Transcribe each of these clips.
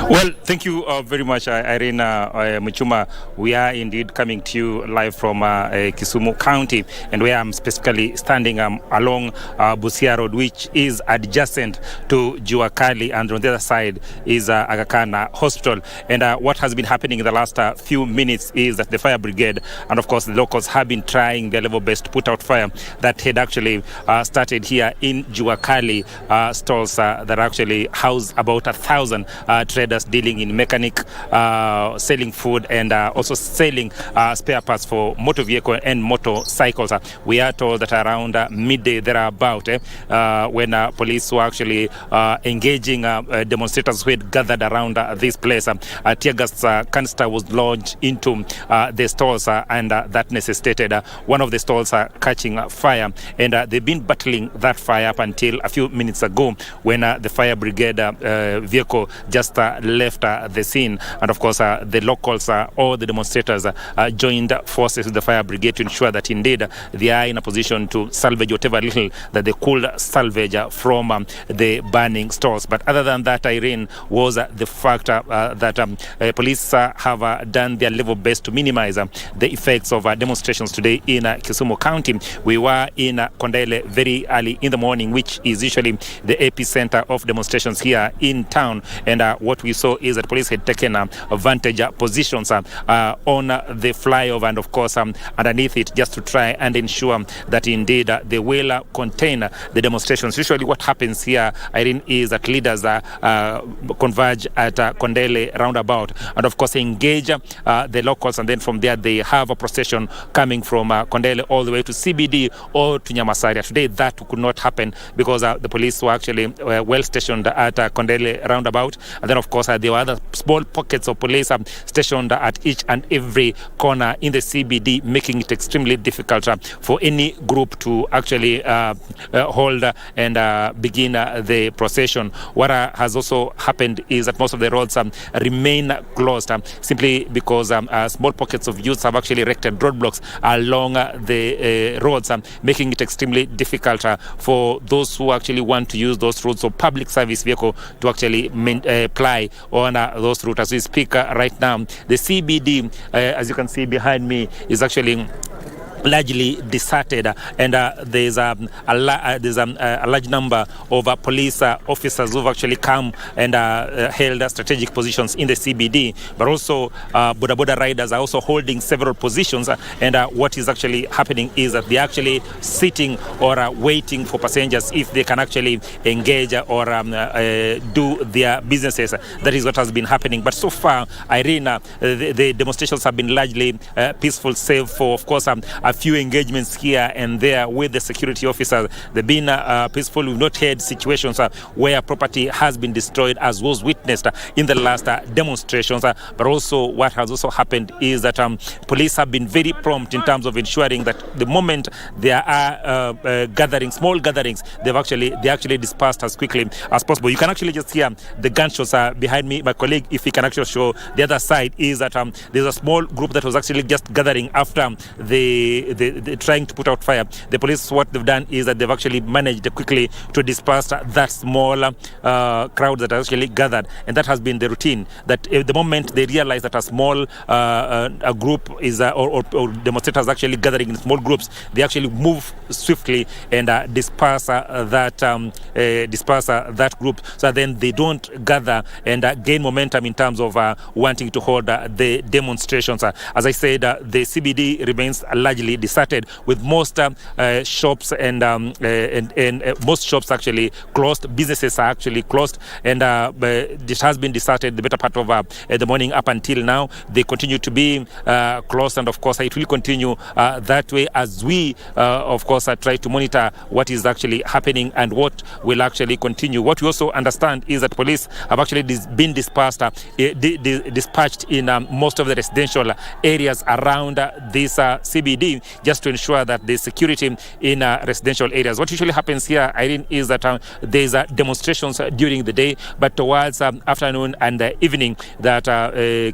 Well, thank you very much, Irene Muchuma. We are indeed coming to you live from Kisumu County, and where I'm specifically standing along Busia Road, which is adjacent to Jua Kali, and on the other side is Aga Khan Hospital. And what has been happening in the last few minutes is that the fire brigade and, of course, the locals have been trying their level best to put out fire that had actually started here in Jua Kali stalls that actually house about 1,000 traders dealing in mechanic, selling food, and also selling spare parts for motor vehicle and motorcycles. We are told that around midday thereabout, when police were actually engaging demonstrators who had gathered around this place, a teargas canister was launched into the stalls, and that necessitated one of the stalls catching fire. And they've been battling that fire up until a few minutes ago, when the fire brigade vehicle just left the scene. And of course, the locals or the demonstrators joined forces with the fire brigade to ensure that indeed they are in a position to salvage whatever little that they could salvage from the burning stores. But other than that, Irene, was the fact that police have done their level best to minimize the effects of demonstrations today in Kisumu County. We were in Kondele very early in the morning, which is usually the epicenter of demonstrations here in town. And what we saw is that police had taken vantage positions on the flyover and, of course, underneath it, just to try and ensure that indeed they will contain the demonstrations. Usually what happens here, Irene, is that leaders converge at Kondele roundabout and, of course, engage the locals, and then from there they have a procession coming from Kondele all the way to CBD or to Nyamasaria. Today that could not happen because the police were actually well stationed at Kondele roundabout, and then, of course, there were other small pockets of police stationed at each and every corner in the CBD, making it extremely difficult for any group to actually hold and begin the procession. What has also happened is that most of the roads remain closed simply because small pockets of youths have actually erected roadblocks along the roads, making it extremely difficult for those who actually want to use those roads or public service vehicle to actually ply on those routes. As we speak right now, the CBD, as you can see behind me, is actually largely deserted, and there's a large number of police officers who've actually come and held strategic positions in the CBD, but also boda riders are also holding several positions, and what is actually happening is that they're actually sitting or waiting for passengers if they can actually engage or do their businesses. That is what has been happening. But so far, Irene, the demonstrations have been largely peaceful, save for, of course, a few engagements here and there with the security officers. They've been peaceful. We've not had situations where property has been destroyed, as was witnessed in the last demonstrations. But also what has also happened is that police have been very prompt in terms of ensuring that the moment there are small gatherings, they actually dispersed as quickly as possible. You can actually just hear the gunshots behind me. My colleague, if he can actually show the other side, is that there's a small group that was actually just gathering after the trying to put out fire. The police, what they've done is that they've actually managed quickly to disperse that small crowd that actually gathered, and that has been the routine. That at the moment they realize that a small a group is or demonstrators actually gathering in small groups, they actually move swiftly and disperse that group, so then they don't gather and gain momentum in terms of wanting to hold the demonstrations. As I said, the CBD remains largely deserted, with most shops and most shops actually closed. Businesses are actually closed, and it has been deserted the better part of the morning up until now. They continue to be closed, and of course it will continue that way as we of course try to monitor what is actually happening and what will actually continue. What we also understand is that police have actually been dispatched in most of the residential areas around this CBD, just to ensure that there's security in residential areas. What usually happens here, Irene, is that there's demonstrations during the day, but towards afternoon and evening that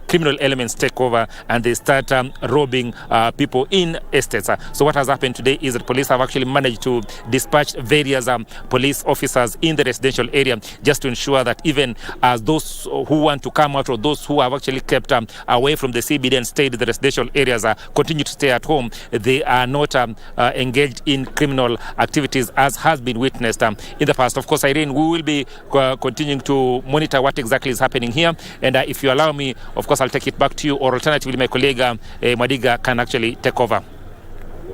criminal elements take over and they start robbing people in estates. So what has happened today is that police have actually managed to dispatch various police officers in the residential area just to ensure that even as those who want to come out or those who have actually kept away from the CBD and stayed in the residential areas continue to stay at home, they are not engaged in criminal activities as has been witnessed in the past. Of course, Irene, we will be continuing to monitor what exactly is happening here, and if you allow me, of course, I'll take it back to you, or alternatively my colleague Madiga can actually take over.